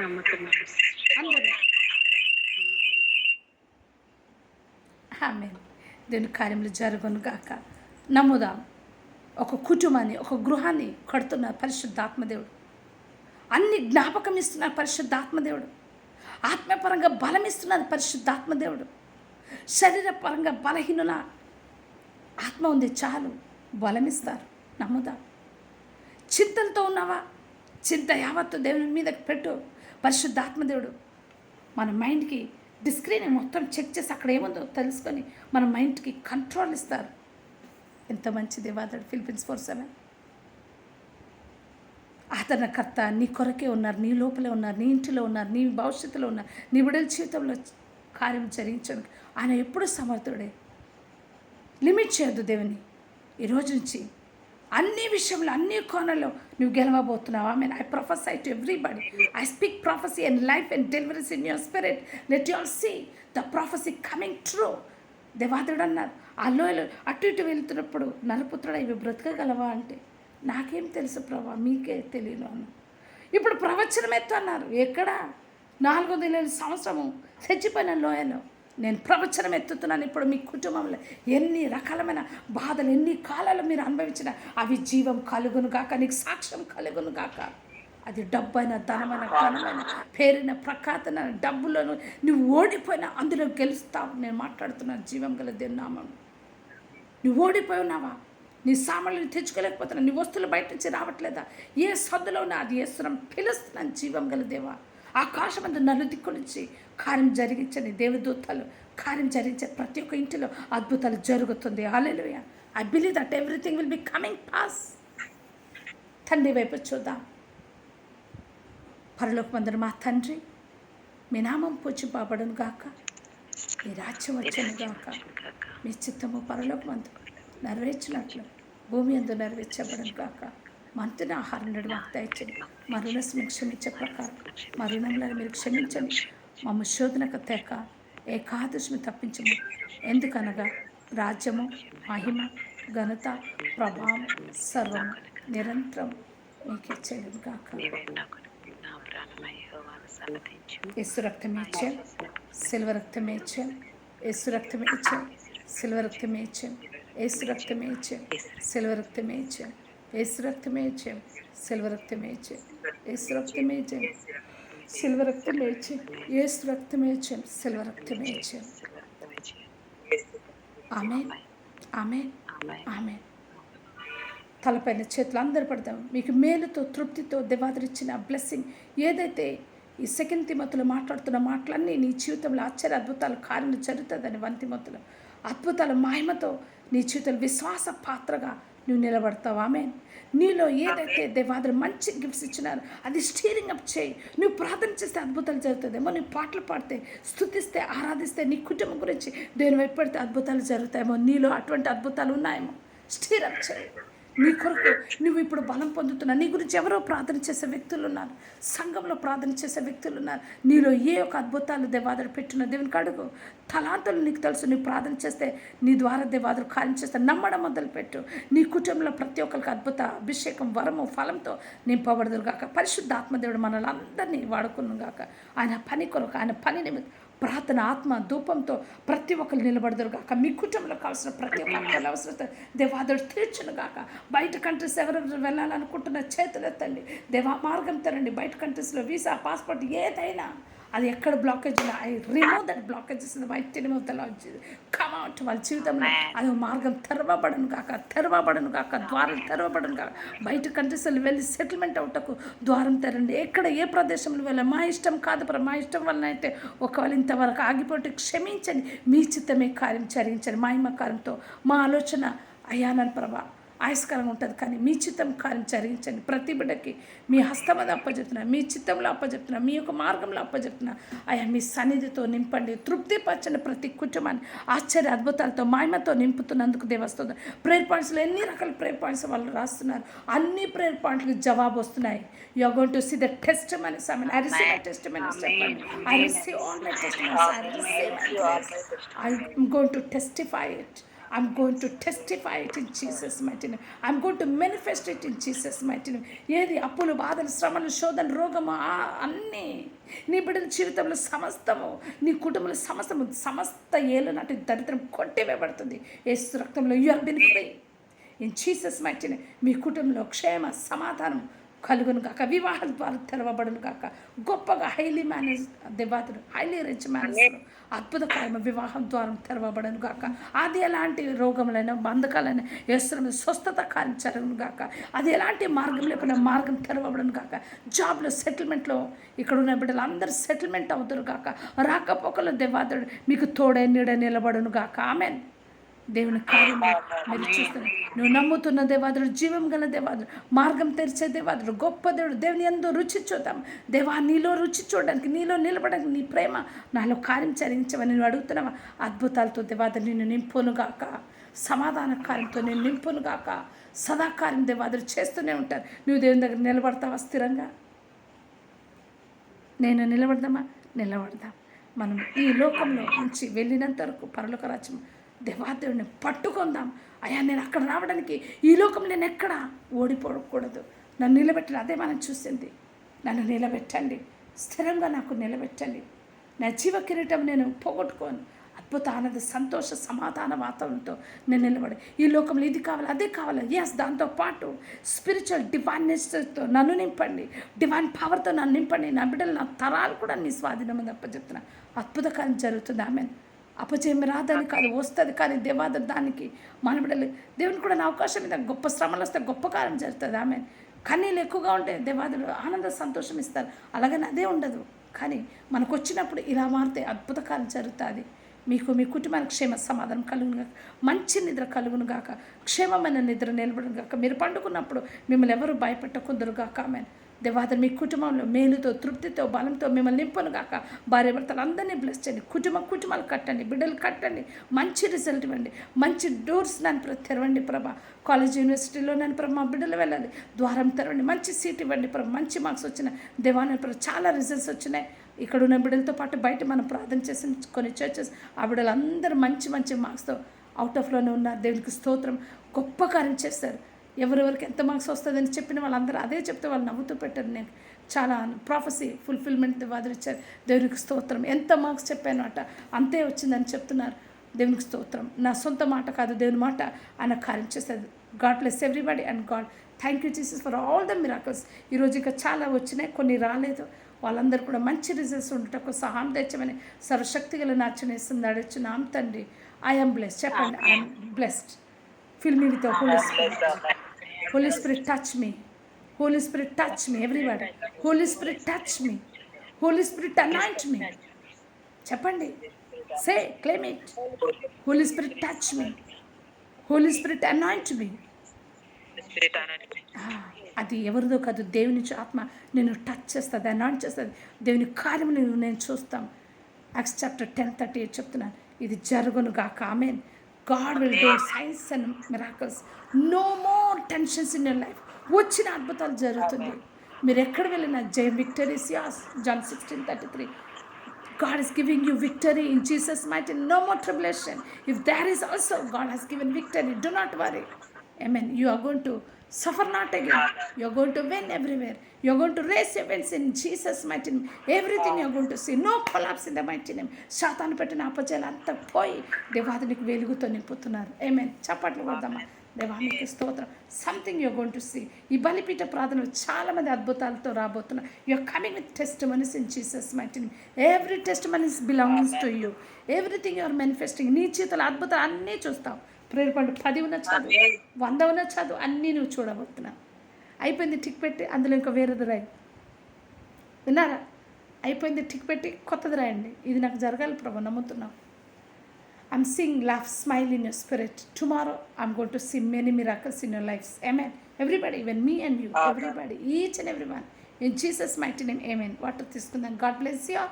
అందరూ ఆమేన్. దేవుని కార్యములు జరుగును గాక. నమ్ముదాం. ఒక కుటుంబాన్ని, ఒక గృహాన్ని కడుతున్న పరిశుద్ధాత్మదేవుడు, అన్ని జ్ఞాపకం ఇస్తున్న పరిశుద్ధాత్మదేవుడు, ఆత్మపరంగా బలం ఇస్తున్నది పరిశుద్ధాత్మదేవుడు, శరీరపరంగా బలహీనుల ఆత్మ ఉంది చాలు బలమిస్తారు. నమ్ముదాం. చింతలతో ఉన్నావా? చింత యావత్తు దేవుని మీదకి పెట్టు. పరిశుద్ధాత్మదేవుడు మన మైండ్కి డిస్క్రీన్ మొత్తం చెక్ చేసి అక్కడ ఏముందో తెలుసుకొని మన మైండ్కి కంట్రోల్ ఇస్తారు. ఎంత మంచి దేవాదుడు. ఫిలిపిన్స్ 4:7. ఆదరణకర్త నీ కొరకే ఉన్నారు, నీ లోపలే ఉన్నారు, నీ ఇంటిలో ఉన్నారు, నీ భవిష్యత్తులో ఉన్నారు, నీ విడల జీవితంలో కార్యం జరిగించడానికి ఆయన ఎప్పుడు సమర్థుడే. లిమిట్ చేయొద్దు దేవుని. ఈరోజు నుంచి అన్ని విషయంలో, అన్ని కోణాల్లో నువ్వు గెలవబోతున్నావు. I prophesy to everybody. I speak prophecy and life and deliverance in your spirit. Let you all see the prophecy coming true. దేవాదుడు అన్నారు, ఆ లోయలో అటు ఇటు వెళ్తున్నప్పుడు నరపుత్రుడా ఇవి బ్రతకగలవా అంటే, నాకేం తెలుసు ప్రభా, మీకే తెలియను అన్న. ఇప్పుడు ప్రవచనం ఎత్తు అన్నారు. ఎక్కడ? 400 సంవత్సరము చచ్చిపోయిన లోయలో నేను ప్రవచనం ఎత్తుతున్నాను. ఇప్పుడు మీ కుటుంబంలో ఎన్ని రకాలమైన బాధలు, ఎన్ని కాలాలు మీరు అనుభవించిన అవి జీవం కలుగును గాక, నీకు సాక్ష్యం కలుగును గాక. అది డబ్బైన, ధనమైన, ఘనమైన, పేరిన, ప్రఖ్యాతన, డబ్బులను నువ్వు ఓడిపోయినా అందులో గెలుస్తావు. నేను మాట్లాడుతున్నాను జీవం గల దేవుని నామం. నువ్వు ఓడిపోయి ఉన్నావా? నీ సామాన్లు తెచ్చుకోలేకపోతున్నా, నీ వస్తువులు బయట నుంచి రావట్లేదా? ఏ సద్దులో ఉన్నా అది వేస్తున్నాం, పిలుస్తున్నాను జీవం గల దేవా. ఆకాశం అందు నలుదిక్కు నుంచి కార్యం జరిగించండి. దేవదూతలు కార్యం జరిగించే ప్రతి ఒక్క ఇంటిలో అద్భుతాలు జరుగుతుంది. Hallelujah. I believe that everything will be coming pass. తండ్రి వైపు చూద్దాం. పరలోకమందున మా తండ్రి, మీ నామం పూజింపబడును గాక, మీ రాజ్యం వచ్చును గాక, మీ చిత్తము పరలోకమందు నెరవేర్చినట్లు భూమి అందు నెరవేర్చబడును గాక. మంతుని ఆహారం మాకు దయచండి. మా రుణస్సును క్షమించే ప్రకారం మా రుణంలను మీరు క్షమించండి. మమ్మ శోధనకు తేక ఏకాదశిని తప్పించము. ఎందుకనగా రాజ్యము, మహిమ, ఘనత, ప్రభావం సర్వం నిరంతరం మీకే చెల్లును గాక. యేసు రక్తమే ఇచ్చాం, సిల్వ రక్తమే ఇచ్చాం, యేసు రక్తమే ఇచ్చాం, సిల్వ రక్తమే ఇచ్చాం, యేసు రక్తమే ఇచ్చాం, సిల్వ రక్తమే ఇచ్చాం, యేసు రక్తమే ఇచ్చాం, సిల్వ రక్తమే ఇచ్చాం, యేసు రక్తమే ఇచ్చాం, సిల్వ రక్తమే ఇచ్చాం, యేసు రక్తమే ఇచ్చాం, సిల్వ రక్తమే ఇచ్చాం. ఆమేన్, ఆమేన్, ఆమేన్. తలపైన చేతులు అందరు పడదాం. మీకు మేలుతో, తృప్తితో దేవాదరిచ్చిన బ్లెస్సింగ్ ఏదైతే ఈ 2 తిమోతిలో మాట్లాడుతున్న మాటలన్నీ నీ జీవితంలో ఆశ్చర్య అద్భుతాలు కార్యం జరుగుతుందని 1 తిమోతిలో అద్భుతాల మహిమతో నీ జీవితంలో విశ్వాస పాత్రగా నువ్వు నిలబడతావు. ఆమేన్. నీలో ఏదైతే దేవాదులు మంచి గిఫ్ట్స్ ఇచ్చినారో అది స్టీరింగ్ అప్ చేయి. నువ్వు ప్రార్థన చేస్తే అద్భుతాలు జరుగుతుందేమో, నువ్వు పాటలు పాడితే, స్తుతిస్తే, ఆరాధిస్తే, నీ కుటుంబం గురించి దేని వైపు పెడితే అద్భుతాలు జరుగుతాయేమో. నీలో అటువంటి అద్భుతాలు ఉన్నాయేమో. స్టీర్ అప్ చేయి. నీ కొరకు నువ్వు ఇప్పుడు బలం పొందుతున్నా. నీ గురించి ఎవరో ప్రార్థన చేసే వ్యక్తులు ఉన్నారు, సంఘంలో ప్రార్థన చేసే వ్యక్తులు ఉన్నారు. నీలో ఏ ఒక అద్భుతాలు దేవాదులు పెట్టిన దేవునికి అడుగు. తలాంతులు నీకు తెలుసు. నువ్వు ప్రార్థన చేస్తే నీ ద్వారా దేవాదులు కార్యం చేస్తే నమ్మడం మొదలుపెట్టు. నీ కుటుంబంలో ప్రతి ఒక్కరికి అద్భుత అభిషేకం, వరము, ఫలంతో నింపబడదురు గాక. పరిశుద్ధాత్మదేవుడు మనల్ని అందరినీ వాడుకున్నాం గాక. ఆయన పని కొరకు, ఆయన పని నిమిత్తం ప్రార్థన, ఆత్మ, ధూపంతో ప్రతి ఒక్కరు నిలబడదురు గాక. మీ కుటుంబంలో కావాల్సిన ప్రతి ఒక్కరి అవసరత దేవాదుడు తీర్చును గాక. బయట కంట్రీస్ ఎవరెవరు వెళ్ళాలనుకుంటున్న చేతులు ఎత్తండి. దేవా మార్గం తెరండి. బయట కంట్రీస్లో వీసా, పాస్పోర్ట్ ఏదైనా అది ఎక్కడ బ్లాకేజ్ ఉన్నా I remove that blockages in the mighty name of the lord Jesus. Come out. వాళ్ళ జీవితంలో అది మార్గం తెరవబడను గాక, తెరవబడను గాక, ద్వారం తెరవబడను గాక. బయట కంట్రీస్లో వెళ్ళి సెటిల్మెంట్ అవుటకు ద్వారం తెరండి. ఎక్కడ ఏ ప్రదేశంలో వెళ్ళి మా ఇష్టం కాదు ప్రభు, మా ఇష్టం వలన అయితే ఒకవేళ ఇంతవరకు ఆగిపోతే క్షమించండి. మీ చిత్తమే కార్యం జరిగించండి. మహిమ కార్యంతో మా ఆలోచన అయ్యానని ప్రభా ఆయస్కరంగా ఉంటుంది, కానీ మీ చిత్తం కార్యం జరిగించండి. ప్రతి బిడ్డకి మీ హస్తమది అప్పచెప్తున్నా, మీ చిత్తంలో అప్పచెప్తున్నా, మీ యొక్క మార్గంలో అప్పచెప్తున్నా. అయ్యా మీ సన్నిధితో నింపండి. తృప్తిపరచండి. ప్రతి కుటుంబాన్ని ఆశ్చర్య అద్భుతాలతో మహిమతో నింపుతున్నందుకు దేవస్తుంది. ప్రేయర్ పాయింట్స్లో ఎన్ని రకాల ప్రేయర్ పాయింట్స్ వాళ్ళు రాస్తున్నారు. అన్ని ప్రేయర్ పాయింట్లకి జవాబు వస్తున్నాయి. You are going to see the testimonies. I mean I receive my testimonies. I receive all my testimonies. I receive my grace. I am going to testify it. I'm going to testify it in Jesus' mighty name. I'm going to manifest it in Jesus' mighty name. ఏది అప్పులు, బాధలు, శ్రమలు, శోధన, రోగము అన్నీ నీ బిడ్డల జీవితంలో సమస్తము, నీ కుటుంబంలో సమస్త ఏళ్ళు నాటి దరిద్రం కొట్టివేయబడుతుంది. యేసు రక్తంలో you are been free in Jesus mighty name. మీ కుటుంబంలో క్షేమ సమాధానం కలుగును కాక, వివాహం ద్వారా తెరవబడును కాక, గొప్పగా హైలీ మేనేజ్ దేవాదులు, హైలీ రిచ్ మేనేజ్ అద్భుత కార్యము వివాహం ద్వారా తెరవబడను గాక. అది ఎలాంటి రోగములైనా బంధకాలైనా యేసునామములో స్వస్థత కార్యం జరగను గాక. అది ఎలాంటి మార్గం లేకుండా మార్గం తెరవబడను గాక. జాబ్లో సెటిల్మెంట్లో ఇక్కడ ఉన్న బిడ్డలు అందరూ సెటిల్మెంట్ అవుతారు గాక. రాకపోకలు దేవాదుడు మీకు తోడే నీడ నిలబడును గాక. ఆమెన్. దేవుని కార్యం మీరు చూస్తున్నారు. నువ్వు నమ్ముతున్న దేవాదుడు, జీవం గల దేవాదుడు, మార్గం తెరిచే దేవాదుడు, గొప్ప దేవుడు. దేవుని ఎంతో రుచి చూద్దాం. దేవా నీలో రుచి చూడడానికి, నీలో నిలబడడానికి, నీ ప్రేమ నాలో కార్యం చరించవని నువ్వు అడుగుతున్నావా? అద్భుతాలతో దేవాదుడు నిన్ను నింపునుగాక, సమాధాన కార్యంతో నేను నింపునుగాక. సదాకార్యం దేవాదుడు చేస్తూనే ఉంటారు. నువ్వు దేవుని దగ్గర నిలబడతావా స్థిరంగా? నేను నిలబడదామా? నిలబడదాం. మనం ఈ లోకంలో నుంచి వెళ్ళినంత వరకు పరలోక రాజ్యం దేవాదేవుని పట్టుకుందాం. అయ్యా నేను అక్కడ రావడానికి ఈ లోకం నేను ఎక్కడ ఓడిపోకూడదు. నన్ను నిలబెట్టండి. అదే మనం చూసింది. నన్ను నిలబెట్టండి, స్థిరంగా నాకు నిలబెట్టండి. నా జీవ కిరీటం నేను పోగొట్టుకోను. అద్భుత ఆనంద సంతోష సమాధాన వాతావరణంతో నేను నిలబడి ఈ లోకంలో ఇది కావాలి అదే కావాలి. ఎస్, దాంతోపాటు స్పిరిచువల్ డివైన్నెస్తో నన్ను నింపండి, డివైన్ పవర్తో నన్ను నింపండి. నా బిడ్డలు, నా తరాలు కూడా నీ స్వాధీనం తప్ప చెప్తున్నా. అద్భుత కార్యం జరుగుతుంది. ఆమె అపజయం రాదని కాదు, వస్తుంది. కానీ దేవాద దానికి మన బిడ్డలు దేవుని కూడా నా అవకాశం మీద గొప్ప శ్రమలు వస్తే గొప్ప కార్యం జరుగుతుంది. ఆమె కన్నీళ్ళు ఎక్కువగా ఉంటే దేవాదులు ఆనంద సంతోషం ఇస్తారు. అలాగని అదే ఉండదు. కానీ మనకు వచ్చినప్పుడు ఇలా మారితే అద్భుత కార్యం జరుగుతుంది. మీకు మీ కుటుంబానికి క్షేమ సమాధానం కలుగును గాక, మంచి నిద్ర కలుగును గాక, క్షేమమైన నిద్ర నిలబడును గాక. మీరు పండుకున్నప్పుడు మిమ్మల్ని ఎవరు భయపెట్టకుందరు గాక. ఆమె దేవాద మీ కుటుంబంలో మేలుతో, తృప్తితో, బలంతో మిమ్మల్ని నింపును గాక. భార్య భర్తలు అందరినీ బ్లెస్ చేయండి. కుటుంబాలు కట్టండి, బిడ్డలు కట్టండి, మంచి రిజల్ట్ ఇవ్వండి, మంచి డోర్స్ నన్ను తెరవండి ప్రభా. కాలేజ్ యూనివర్సిటీలో నన్ను ప్రభా మా బిడ్డలు వెళ్ళాలి, ద్వారం తెరవండి, మంచి సీట్ ఇవ్వండి ప్రభా. మంచి మార్క్స్ వచ్చినాయి దేవాన్ని ప్రభా, చాలా రిజల్ట్స్ వచ్చినాయి. ఇక్కడ ఉన్న బిడ్డలతో పాటు బయట మనం ప్రార్థన చేసిన కొన్ని చర్చెస్ ఆ బిడ్డలు అందరూ మంచి మంచి మార్క్స్తో అవుట్ ఆఫ్లోనే ఉన్నారు. దేవునికి స్తోత్రం. గొప్ప కార్యం చేస్తారు. ఎవరెవరికి ఎంత మార్క్స్ వస్తుందని చెప్పిన వాళ్ళందరూ అదే చెప్తే వాళ్ళు నవ్వుతూ పెట్టారు. నేను చాలా ప్రాఫెసీ ఫుల్ఫిల్మెంట్ వాదిరిచ్చారు. దేవునికి స్తోత్రం. ఎంత మార్క్స్ చెప్పాను అట అంతే వచ్చిందని చెప్తున్నారు. దేవునికి స్తోత్రం. నా సొంత మాట కాదు, దేవుని మాట ఆయన కార్యం చేస్తుంది. God bless everybody and God thank you Jesus for all the miracles. ఈరోజు ఇక చాలా వచ్చినాయి, కొన్ని రాలేదు. వాళ్ళందరూ కూడా మంచి రిజల్ట్స్ ఉండటకు సహాయం తెచ్చమని సర్వశక్తిగల నాచనేస్తుంది అడొచ్చు నామ్ తండ్రి. I'm blessed. చెప్పండి, I'm blessed. Fill me with the Holy Spirit. Holy Spirit, touch me. Holy Spirit, touch me. Everybody. Holy Spirit, touch me. Holy Spirit, anoint me. చెప్పండి. Say, claim it. Holy Spirit, touch me. Holy Spirit, anoint me. అది ఎవరిదో కాదు, దేవుని నుంచి ఆత్మ నేను touch చేస్తుంది, anoint చేస్తుంది. దేవుని కార్యం నేను చూస్తాం. Acts chapter 10:38 చెప్తున్నాను. ఇది జరుగును గాక. ఆమేన్. God will do signs and miracles. No more tensions in your life. వచ్చిన అద్భుతాలు జరుగుతుంది. మీరు ఎక్కడ వెళ్ళినా జయం, victories yours. John 16:33. God is giving you victory in Jesus' mighty name. No more tribulation. If there is also, God has given victory. Do not worry. Amen. You are going to suffer not again. You are going to win everywhere. You are going to raise your wins in Jesus' mighty name. Everything you are going to see. No collapse in the mighty name. శాతాను పెట్టిన అపజయాలు అంతా పోయి దేవాదునికి వెలుగుతో నింపుతున్నారు. Amen. చప్పట్లు కొడదామా. దేవానికి స్తోత్రం. Something you're going to see. ఈ బలిపీఠ ప్రార్థనలు చాలామంది అద్భుతాలతో రాబోతున్నారు. You're coming with testimonies in Jesus mighty name. Every testimonies belongs to you. Everything you're manifesting. నీ చేతుల అద్భుతాలు అన్నీ చూస్తావు. ప్రేయర్ పండు 10 ఉన్న చదువు, 100 ఉన్న చదువు అన్నీ నువ్వు చూడబోతున్నావు. అయిపోయింది, టిక్ పెట్టి అందులో ఇంకా వేరేది రాయి. విన్నారా? అయిపోయింది, టిక్ పెట్టి కొత్తది రాయండి. ఇది నాకు జరగాలి ప్రభు, నమ్ముతున్నావు. I'm seeing laugh, smile in your spirit. Tomorrow I'm going to see many miracles in your lives. Amen. Everybody, even me and you, everybody, each and everyone. In Jesus' mighty name, amen. Water తీసుకుందాం. God bless you all.